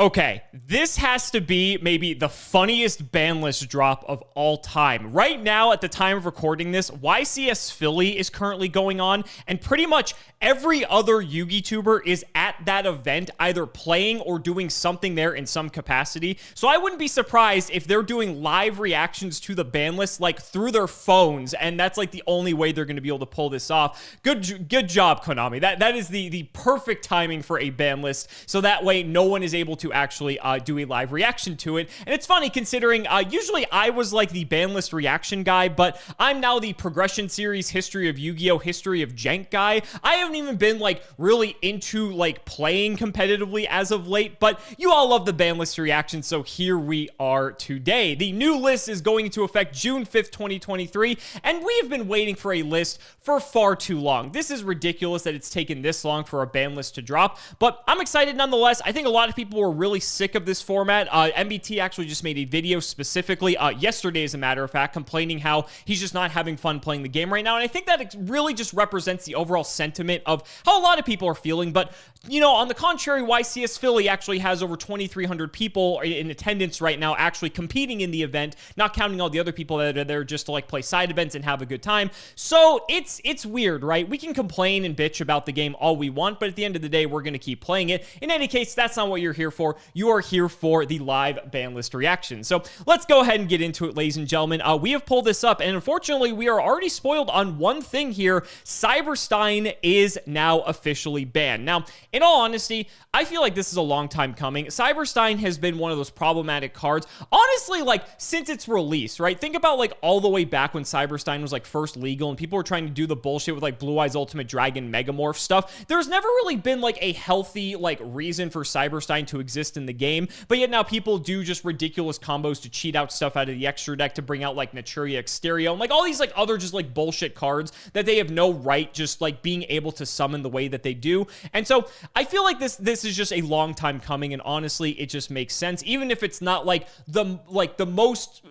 Okay, this has to be maybe the funniest ban list drop of all time. Right now, at the time of recording this, YCS Philly is currently going on, and pretty much every other Yugi tuber is at that event, either playing or doing something there in some capacity. So I wouldn't be surprised if they're doing live reactions to the ban list, like through their phones, and that's like the only way they're going to be able to pull this off. Good job, Konami. That is the perfect timing for a ban list, so that way no one is able to actually do a live reaction to it. And it's funny considering usually I was like the ban list reaction guy, but I'm now the progression series history of Yu-Gi-Oh! History of Jank guy. I haven't even been like really into like playing competitively as of late, but you all love the ban list reaction, so here we are today. The new list is going into effect June 5th, 2023, and we have been waiting for a list for far too long. This is ridiculous that it's taken this long for a ban list to drop, but I'm excited nonetheless. I think a lot of people were really sick of this format. MBT actually just made a video specifically yesterday, as a matter of fact, complaining how he's just not having fun playing the game right now, and I think that it really just represents the overall sentiment of how a lot of people are feeling. But you know, on the contrary, YCS Philly actually has over 2,300 people in attendance right now actually competing in the event, not counting all the other people that are there just to like play side events and have a good time. So it's weird, right? We can complain and bitch about the game all we want, but at the end of the day, we're going to keep playing it. In any case, that's not what you're here for. You are here for the live ban list reaction. So let's go ahead and get into it, ladies and gentlemen. We have pulled this up, and unfortunately, we are already spoiled on one thing here. Cyberstein is now officially banned. Now, in all honesty, I feel like this is a long time coming. Cyberstein has been one of those problematic cards, honestly, like since its release, right? Think about like all the way back when Cyberstein was like first legal and people were trying to do the bullshit with like Blue Eyes Ultimate Dragon Megamorph stuff. There's never really been like a healthy like reason for Cyberstein to exist in the game, but yet now people do just ridiculous combos to cheat out stuff out of the extra deck to bring out like Naturia Exterio and like all these like other just like bullshit cards that they have no right just like being able to summon the way that they do. And so I feel like this is just a long time coming, and honestly it just makes sense, even if it's not like the most,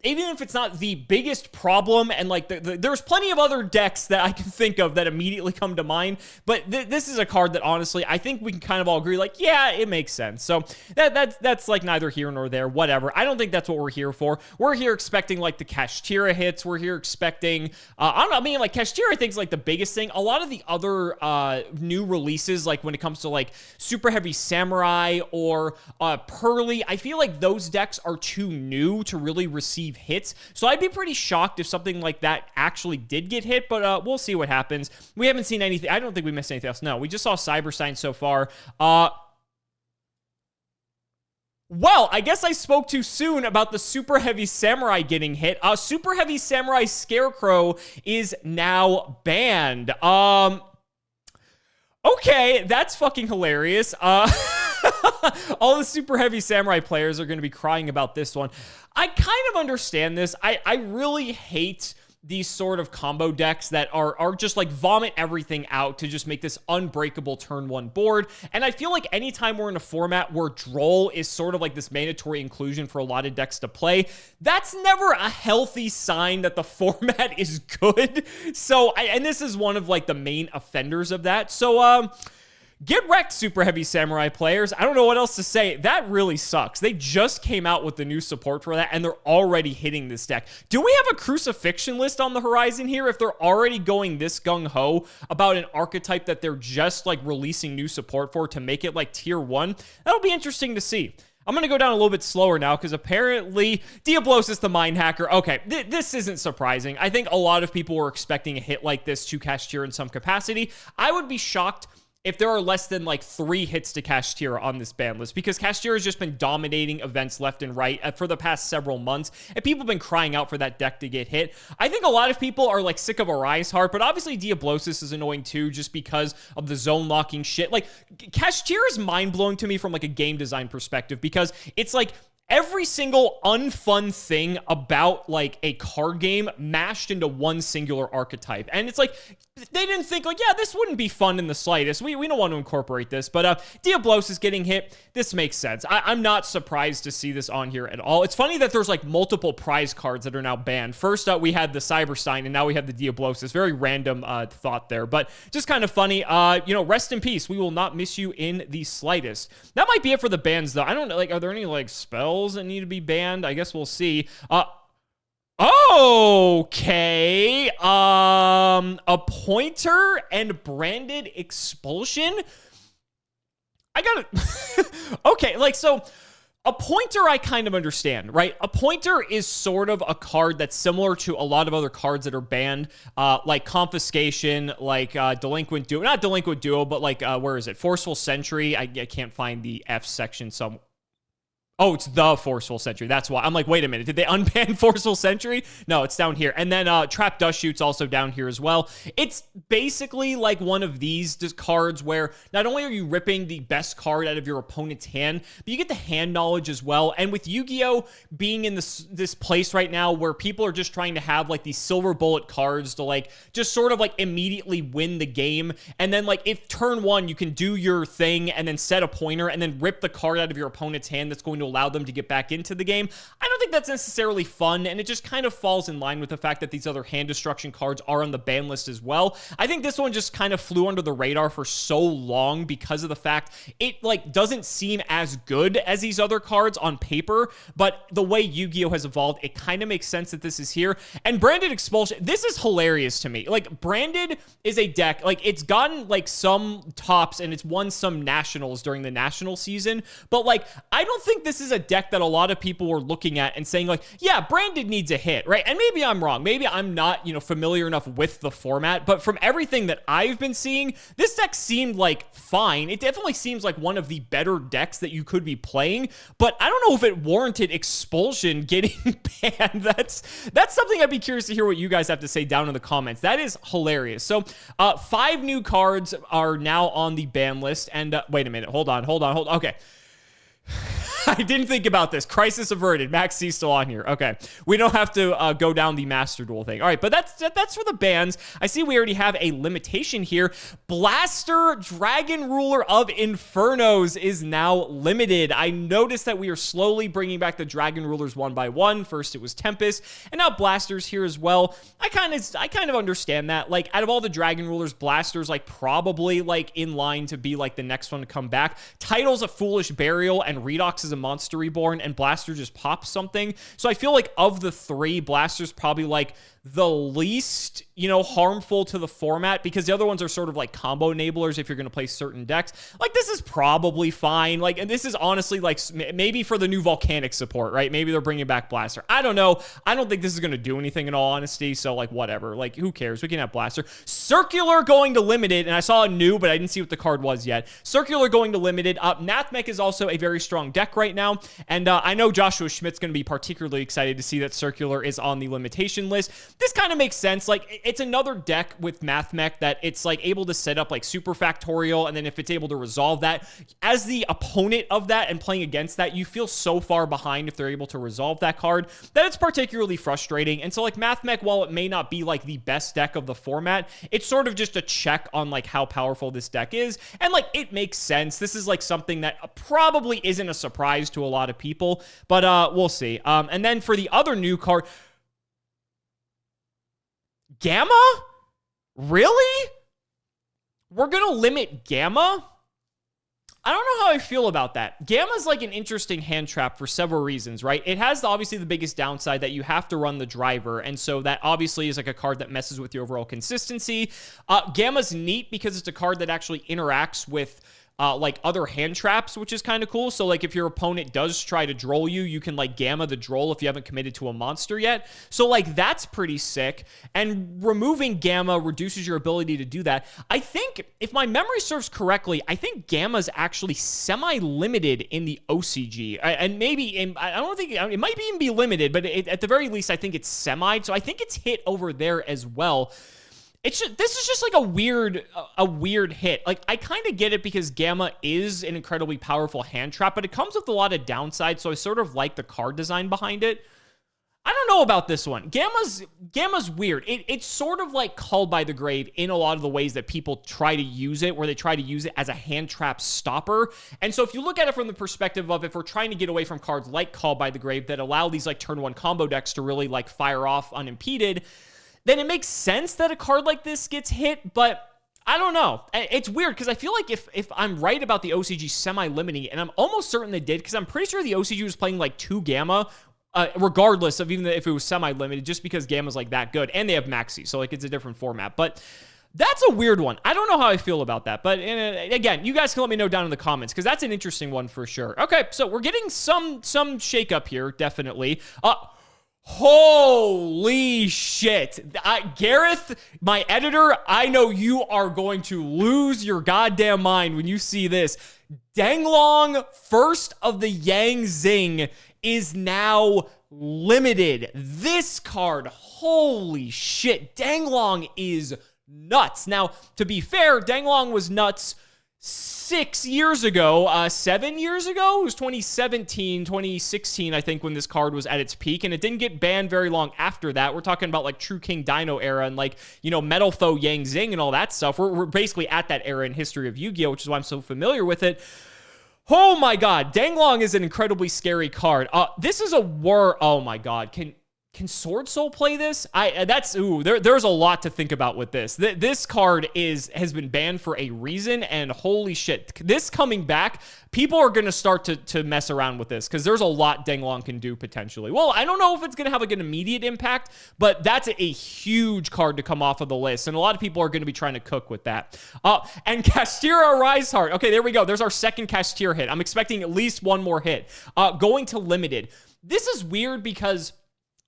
even if it's not the biggest problem, and like there's plenty of other decks that I can think of that immediately come to mind, but this is a card that honestly I think we can kind of all agree like, yeah, it makes sense. So that's like neither here nor there, whatever. I don't think that's what we're here for. We're here expecting like the Kashtira hits. We're here expecting I don't know, I mean like Kashtira I think is like the biggest thing. A lot of the other new releases, like when it comes to like Super Heavy Samurai or Pearly, I feel like those decks are too new to really receive hits. So I'd be pretty shocked if something like that actually did get hit, but we'll see what happens. We haven't seen anything. I don't think we missed anything else. No, we just saw Cyberstein so far. Well, I guess I spoke too soon about the Super Heavy Samurai getting hit. Super Heavy Samurai Scarecrow is now banned. Okay, that's fucking hilarious. All the Super Heavy Samurai players are going to be crying about this one. I kind of understand this. I really hate these sort of combo decks that are just like vomit everything out to just make this unbreakable turn one board. And I feel like anytime we're in a format where Droll is sort of like this mandatory inclusion for a lot of decks to play, that's never a healthy sign that the format is good. So, and this is one of like the main offenders of that. So, get wrecked, Super Heavy Samurai players. I don't know what else to say. That really sucks. They just came out with the new support for that, and they're already hitting this deck. Do we have a Crucifixion list on the horizon here if they're already going this gung-ho about an archetype that they're just, like, releasing new support for to make it, like, tier 1? That'll be interesting to see. I'm going to go down a little bit slower now because apparently Diablosis the Mind Hacker. Okay, this isn't surprising. I think a lot of people were expecting a hit like this to Kashtira in some capacity. I would be shocked if there are less than like 3 hits to Kashtira on this ban list, because Kashtira has just been dominating events left and right for the past several months, and people have been crying out for that deck to get hit. I think a lot of people are like sick of Arias Heart, but obviously Diablosis is annoying too, just because of the zone locking shit. Like, Kashtira is mind-blowing to me from like a game design perspective, because it's like every single unfun thing about like a card game mashed into one singular archetype. And it's like, they didn't think like, yeah, this wouldn't be fun in the slightest. We don't want to incorporate this, but Diablos is getting hit. This makes sense. I'm not surprised to see this on here at all. It's funny that there's like multiple prize cards that are now banned. First up, we had the Cyberstein, and now we have the Diablosis. Very random thought there, but just kind of funny. Rest in peace. We will not miss you in the slightest. That might be it for the bans, though. I don't know, like, are there any like spells that need to be banned? I guess we'll see. Okay. A pointer and branded expulsion. I got it. Okay, like, so a pointer I kind of understand, right? A pointer is sort of a card that's similar to a lot of other cards that are banned, like confiscation, like delinquent duo, not delinquent duo, but like where is it? Forceful Sentry. I can't find the F section somewhere. Oh, it's the Forceful Sentry. That's why. I'm like, wait a minute. Did they unban Forceful Sentry? No, it's down here. And then Trap Dust Shoot's also down here as well. It's basically like one of these cards where not only are you ripping the best card out of your opponent's hand, but you get the hand knowledge as well. And with Yu-Gi-Oh! Being in this place right now where people are just trying to have like these silver bullet cards to like just sort of like immediately win the game. And then like if turn one, you can do your thing and then set a pointer and then rip the card out of your opponent's hand that's going to allow them to get back into the game. I don't think that's necessarily fun, and it just kind of falls in line with the fact that these other hand destruction cards are on the ban list as well. I think this one just kind of flew under the radar for so long because of the fact it like doesn't seem as good as these other cards on paper, but the way Yu-Gi-Oh! Has evolved, it kind of makes sense that this is here. And Branded Expulsion, this is hilarious to me. Like, Branded is a deck, like, it's gotten like some tops and it's won some nationals during the national season, but like, I don't think this is a deck that a lot of people were looking at and saying like, yeah, Branded needs a hit, right? And maybe I'm wrong. Maybe I'm not, familiar enough with the format, but from everything that I've been seeing, this deck seemed like fine. It definitely seems like one of the better decks that you could be playing, but I don't know if it warranted Expulsion getting banned. That's something I'd be curious to hear what you guys have to say down in the comments. That is hilarious. So 5 new cards are now on the ban list, and wait a minute, hold on. Okay. I didn't think about this. Crisis averted. Max C still on here. Okay. We don't have to go down the Master Duel thing. All right, but that's for the bans. I see we already have a limitation here. Blaster Dragon Ruler of Infernos is now limited. I noticed that we are slowly bringing back the Dragon Rulers one by one. First it was Tempest, and now Blaster's here as well. I kind of understand that. Like, out of all the Dragon Rulers, Blaster's like probably like in line to be like the next one to come back. Title's a Foolish Burial, and Redox is a Monster Reborn, and Blaster just pops something. So I feel like of the 3, Blaster's probably like the least, harmful to the format, because the other ones are sort of like combo enablers if you're going to play certain decks. Like, this is probably fine. Like, and this is honestly like maybe for the new Volcanic support, right? Maybe they're bringing back Blaster. I don't know. I don't think this is going to do anything in all honesty. So like, whatever. Like, who cares? We can have Blaster. Circular going to limited, and I saw a new, but I didn't see what the card was yet. Circular going to limited. Nathmech is also a very strong deck right now, and I know Joshua Schmidt's going to be particularly excited to see that Circular is on the limitation list. This kind of makes sense. Like, it's another deck with Mathmech that it's like able to set up like super factorial, and then if it's able to resolve that, as the opponent of that and playing against that, you feel so far behind if they're able to resolve that card that it's particularly frustrating. And so like Mathmech, while it may not be like the best deck of the format, it's sort of just a check on like how powerful this deck is, and like it makes sense. This is like something that probably isn't a surprise to a lot of people, but we'll see. And then for the other new card, Gamma? Really? We're gonna limit Gamma? I don't know how I feel about that. Gamma's like an interesting hand trap for several reasons, right? It has obviously the biggest downside that you have to run the driver, and so that obviously is like a card that messes with your overall consistency. Gamma's neat because it's a card that actually interacts with like other hand traps, which is kind of cool. So like if your opponent does try to droll you, you can like Gamma the droll if you haven't committed to a monster yet. So like that's pretty sick. And removing Gamma reduces your ability to do that. I think, if my memory serves correctly, I think Gamma's actually semi-limited in the OCG. And maybe, I don't think, it might even be limited, but at the very least, I think it's semi. So I think it's hit over there as well. This is just like a weird hit. Like, I kind of get it because Gamma is an incredibly powerful hand trap, but it comes with a lot of downsides, so I sort of like the card design behind it. I don't know about this one. Gamma's weird. It's sort of like Called by the Grave in a lot of the ways that people try to use it, where they try to use it as a hand trap stopper. And so if you look at it from the perspective of if we're trying to get away from cards like Called by the Grave that allow these like turn one combo decks to really like fire off unimpeded, then it makes sense that a card like this gets hit, but I don't know. It's weird because I feel like if I'm right about the OCG semi-limiting, and I'm almost certain they did, because I'm pretty sure the OCG was playing like 2 Gamma, regardless of even if it was semi-limited, just because Gamma's like that good, and they have Maxi, so like it's a different format. But that's a weird one. I don't know how I feel about that, but again, you guys can let me know down in the comments, because that's an interesting one for sure. Okay, so we're getting some shakeup here, definitely. Holy shit. Gareth, my editor, I know you are going to lose your goddamn mind when you see this. Danglong, first of the Yang Zing, is now limited. This card, holy shit. Danglong is nuts. Now, to be fair, Danglong was nuts 6 years ago, 7 years ago. It was 2017, 2016, I think, when this card was at its peak, and it didn't get banned very long after that. We're talking about like True King Dino era and like, you know, Metal Foe Yang Zing and all that stuff. We're basically at that era in history of Yu-Gi-Oh!, which is why I'm so familiar with it. Oh my god, Danglong is an incredibly scary card. This is a oh my god, can Sword Soul play this? There's a lot to think about with this. This card has been banned for a reason, and holy shit, this coming back, people are going to start to mess around with this, because there's a lot Danglong can do potentially. Well, I don't know if it's going to have like an immediate impact, but that's a huge card to come off of the list, and a lot of people are going to be trying to cook with that. And Castira Rise Heart. Okay, there we go. There's our second Castira hit. I'm expecting at least one more hit. Going to limited. This is weird because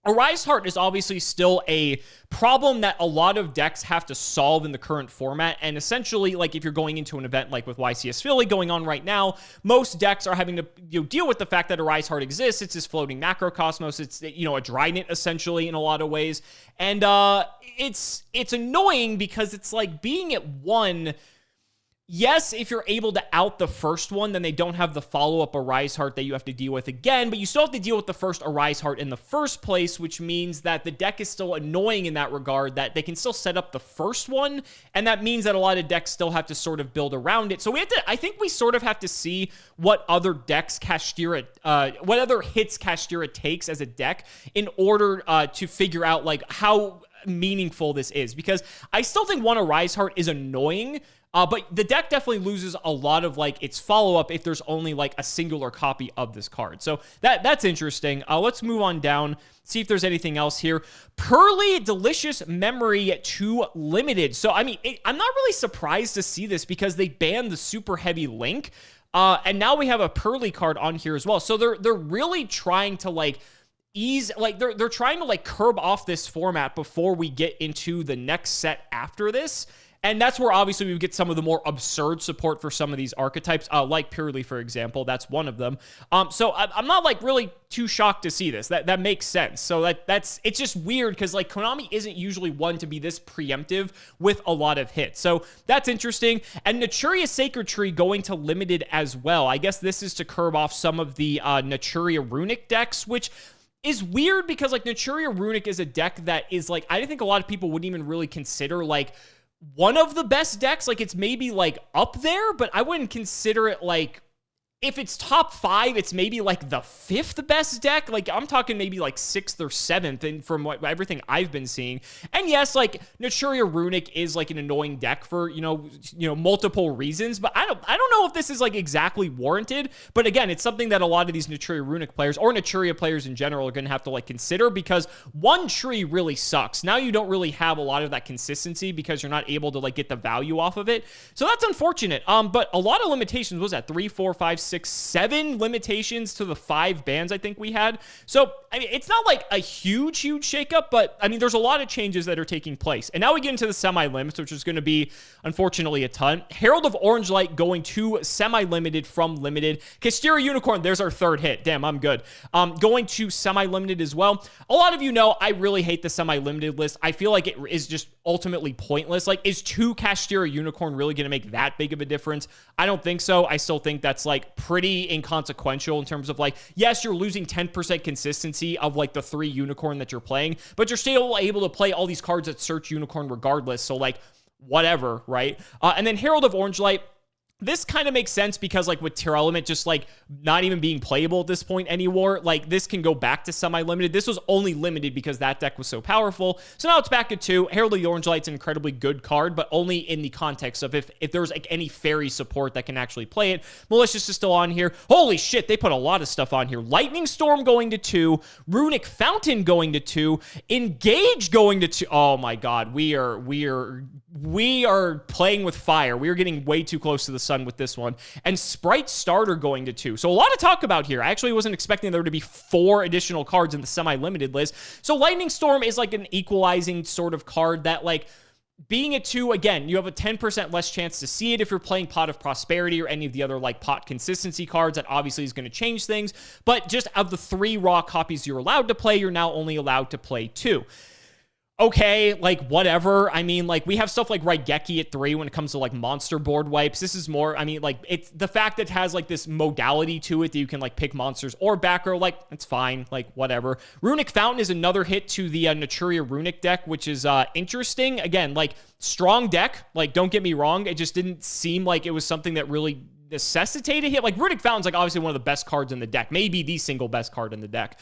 Arise Heart is obviously still a problem that a lot of decks have to solve in the current format, and essentially, like, if you're going into an event like with YCS Philly going on right now, most decks are having to deal with the fact that Arise Heart exists. It's this floating macrocosmos. It's, a Drynet, essentially, in a lot of ways, and it's annoying because it's like being at 1... Yes, if you're able to out the first one, then they don't have the follow-up Arise Heart that you have to deal with again, but you still have to deal with the first Arise Heart in the first place, which means that the deck is still annoying in that regard, that they can still set up the first one, and that means that a lot of decks still have to sort of build around it. So I think we sort of have to see what other decks what other hits Castira takes as a deck in order to figure out, like, how meaningful this is, because I still think one Arise Heart is annoying, but the deck definitely loses a lot of, like, its follow-up if there's only, like, a singular copy of this card. So that's interesting. Let's move on down, see if there's anything else here. Pearly Delicious Memory to limited. So, I mean, I'm not really surprised to see this because they banned the super heavy link, and now we have a Pearly card on here as well. So they're really trying to, like, they're trying to, like, curb off this format before we get into the next set after this. And that's where, obviously, we get some of the more absurd support for some of these archetypes, like Purely, for example. That's one of them. So I'm not, like, really too shocked to see this. That makes sense. So it's just weird because, like, Konami isn't usually one to be this preemptive with a lot of hits. So that's interesting. And Naturia Sacred Tree going to limited as well. I guess this is to curb off some of the Naturia Runic decks, which is weird because, like, Naturia Runic is a deck that is, like, I think a lot of people wouldn't even really consider, like, one of the best decks. Like, it's maybe, like, up there, but I wouldn't consider it, like, if it's top 5, it's maybe, like, the 5th best deck. Like, I'm talking maybe, like, 6th or 7th, and from everything I've been seeing. And yes, like, Naturia Runic is, like, an annoying deck for, multiple reasons, but I don't know if this is, like, exactly warranted. But again, it's something that a lot of these Naturia Runic players, or Naturia players in general, are going to have to, like, consider, because one tree really sucks. Now you don't really have a lot of that consistency because you're not able to, like, get the value off of it. So that's unfortunate. But a lot of limitations. What was that? 3, 4, 5, 6, 7 limitations to the 5 bans I think we had. So, I mean, it's not like a huge shakeup, but I mean, there's a lot of changes that are taking place. And now we get into the semi-limits, which is going to be, unfortunately, a ton. Herald of Orange Light going to semi-limited from limited. Castira Unicorn, there's our 3rd hit. Damn, I'm good. Going to semi-limited as well. A lot of you know I really hate the semi-limited list. I feel like it is just ultimately pointless. Like, is 2 Kashtira Unicorn really going to make that big of a difference? I don't think so. I still think that's like pretty inconsequential in terms of like, yes, you're losing 10% consistency of like the 3 Unicorn that you're playing, but you're still able to play all these cards that search Unicorn regardless. So like, whatever, right? And then Herald of Orange Light. This kind of makes sense because, like, with Tier Element just, like, not even being playable at this point anymore, like, this can go back to semi-limited. This was only limited because that deck was so powerful. So now it's back at 2. Herald of the Orange Light's an incredibly good card, but only in the context of if there's, like, any fairy support that can actually play it. Malicious is still on here. Holy shit, they put a lot of stuff on here. Lightning Storm going to 2. Runic Fountain going to 2. Engage going to 2. Oh, my God. We are playing with fire. We are getting way too close to the sun with this one. And Sprite Starter going to 2. So a lot to talk about here. I actually wasn't expecting there to be 4 additional cards in the semi-limited list. So Lightning Storm is like an equalizing sort of card that, like, being at 2, again, you have a 10% less chance to see it if you're playing Pot of Prosperity or any of the other, like, pot consistency cards. That obviously is going to change things. But just of the 3 raw copies you're allowed to play, you're now only allowed to play 2. Okay, like, whatever. I mean, like, we have stuff like Raigeki at 3 when it comes to, like, monster board wipes. This is more, I mean, like, it's the fact that it has, like, this modality to it that you can, like, pick monsters or back row, like, it's fine, like, whatever. Runic Fountain is another hit to the Naturia Runic deck, which is interesting. Again, like, strong deck. Like, don't get me wrong. It just didn't seem like it was something that really necessitated hit. Like, Runic Fountain's, like, obviously one of the best cards in the deck. Maybe the single best card in the deck.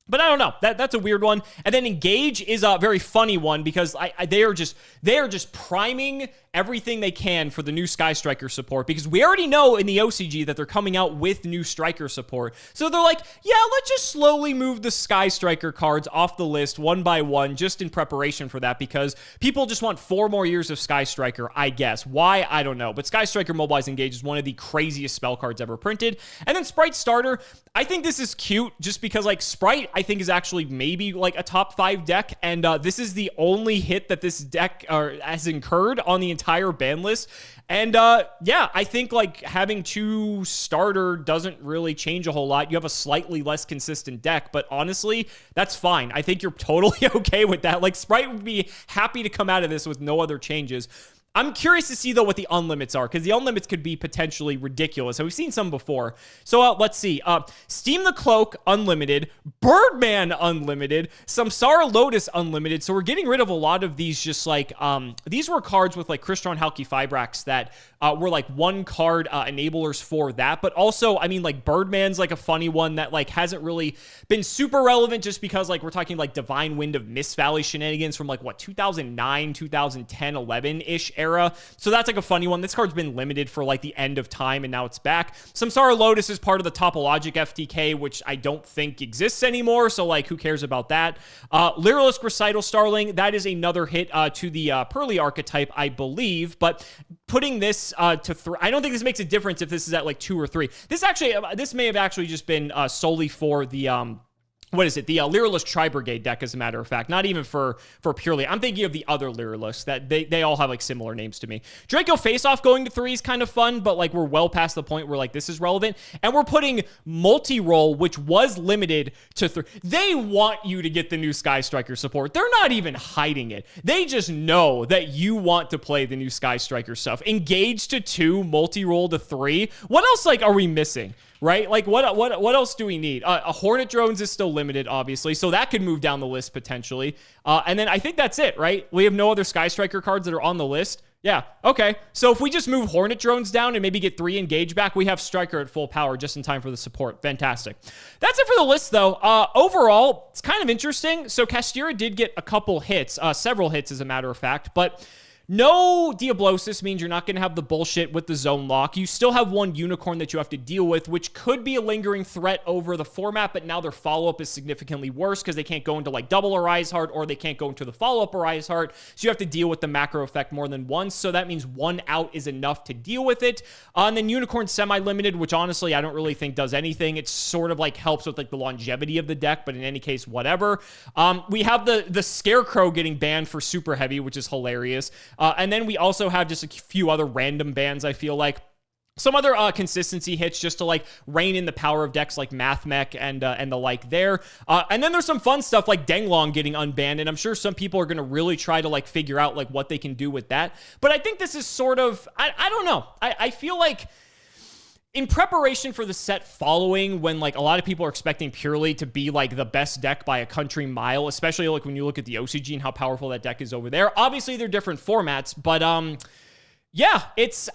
But I don't know. That's a weird one. And then Engage is a very funny one because they are just priming everything they can for the new Sky Striker support, because we already know in the OCG that they're coming out with new Striker support. So they're like, yeah, let's just slowly move the Sky Striker cards off the list one by one, just in preparation for that, because people just want 4 more years of Sky Striker, I guess. Why? I don't know. But Sky Striker Mobilize Engage is one of the craziest spell cards ever printed. And then Sprite Starter, I think this is cute just because, like, Sprite, I think, is actually maybe like a top 5 deck, and this is the only hit that this deck has incurred on the entire ban list. And yeah, I think, like, having 2 starter doesn't really change a whole lot. You have a slightly less consistent deck, but honestly, that's fine. I think you're totally okay with that. Like, Sprite would be happy to come out of this with no other changes. I'm curious to see, though, what the unlimits are, because the unlimits could be potentially ridiculous. And we've seen some before. So let's see. Steam the Cloak, unlimited. Birdman, unlimited. Samsara Lotus, unlimited. So we're getting rid of a lot of these just, like, these were cards with, like, Crystron Halki Fibrax that were, like, 1 card enablers for that. But also, I mean, like, Birdman's, like, a funny one that, like, hasn't really been super relevant just because, like, we're talking, like, Divine Wind of Mist Valley shenanigans from, like, what, 2009, 2010, 11-ish era. So that's, like, a funny one. This card's been limited for, like, the end of time, and now it's back. Samsara Lotus is part of the Topologic FTK, which I don't think exists anymore, so, like, who cares about that? Lyrilisk Recital Starling, that is another hit to the Pearly archetype, I believe, but putting this to 3, I don't think this makes a difference if this is at, like, 2 or 3. This actually, this may have actually just been solely for the what is it? The Lyrilisk Tri-Brigade deck, as a matter of fact. Not even for purely. I'm thinking of the other Lyrilisk that they all have, like, similar names to me. Draco Face-Off going to 3 is kind of fun, but, like, we're well past the point where, like, this is relevant. And we're putting Multi-Roll, which was limited to 3. They want you to get the new Sky Striker support. They're not even hiding it. They just know that you want to play the new Sky Striker stuff. Engage to 2, Multi-Roll to 3. What else, like, are we missing? Right? Like, what else do we need? A Hornet Drones is still limited, obviously, so that could move down the list potentially. And then I think that's it, right? We have no other Sky Striker cards that are on the list. Yeah, okay. So if we just move Hornet Drones down and maybe get 3 Engage back, we have Striker at full power just in time for the support. Fantastic. That's it for the list, though. Overall, it's kind of interesting. So Kashtira did get a couple hits, several hits, as a matter of fact, but no Diablosis means you're not going to have the bullshit with the zone lock. You still have 1 Unicorn that you have to deal with, which could be a lingering threat over the format, but now their follow-up is significantly worse because they can't go into, like, double Arise Heart, or they can't go into the follow-up Arise Heart, so you have to deal with the macro effect more than once, so that means 1 out is enough to deal with it. And then Unicorn Semi-Limited, which honestly I don't really think does anything. It sort of, like, helps with, like, the longevity of the deck, but in any case, whatever. We have the Scarecrow getting banned for Super Heavy, which is hilarious. And then we also have just a few other random bans, I feel like. some other consistency hits just to like rein in the power of decks like Mathmech and the like there. And then there's some fun stuff like Denglong getting unbanned, and I'm sure some people are going to really try to like figure out like what they can do with that. But I think this is sort of, I don't know. I feel like in preparation for the set following, when like a lot of people are expecting Purely to be like the best deck by a country mile, especially like when you look at the OCG and how powerful that deck is over there. Obviously, they're different formats, but yeah,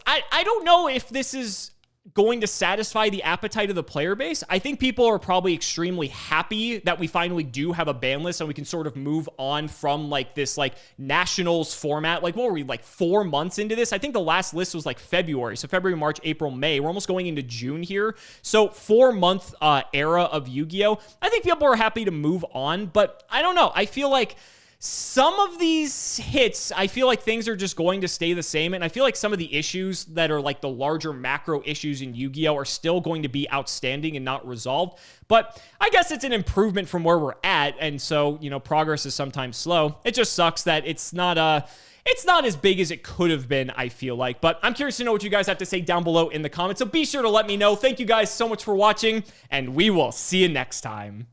I don't know if this is going to satisfy the appetite of the player base. I think people are probably extremely happy that we finally do have a ban list and we can sort of move on from like this like nationals format. Like, what were we, like 4 months into this? I think the last list was like February. So February, March, April, May. We're almost going into June here. So 4-month era of Yu-Gi-Oh! I think people are happy to move on, but I don't know. I feel like some of these hits, I feel like things are just going to stay the same. And I feel like some of the issues that are like the larger macro issues in Yu-Gi-Oh! Are still going to be outstanding and not resolved. But I guess it's an improvement from where we're at. And so, you know, progress is sometimes slow. It just sucks that it's not as big as it could have been, I feel like. But I'm curious to know what you guys have to say down below in the comments. So be sure to let me know. Thank you guys so much for watching, and we will see you next time.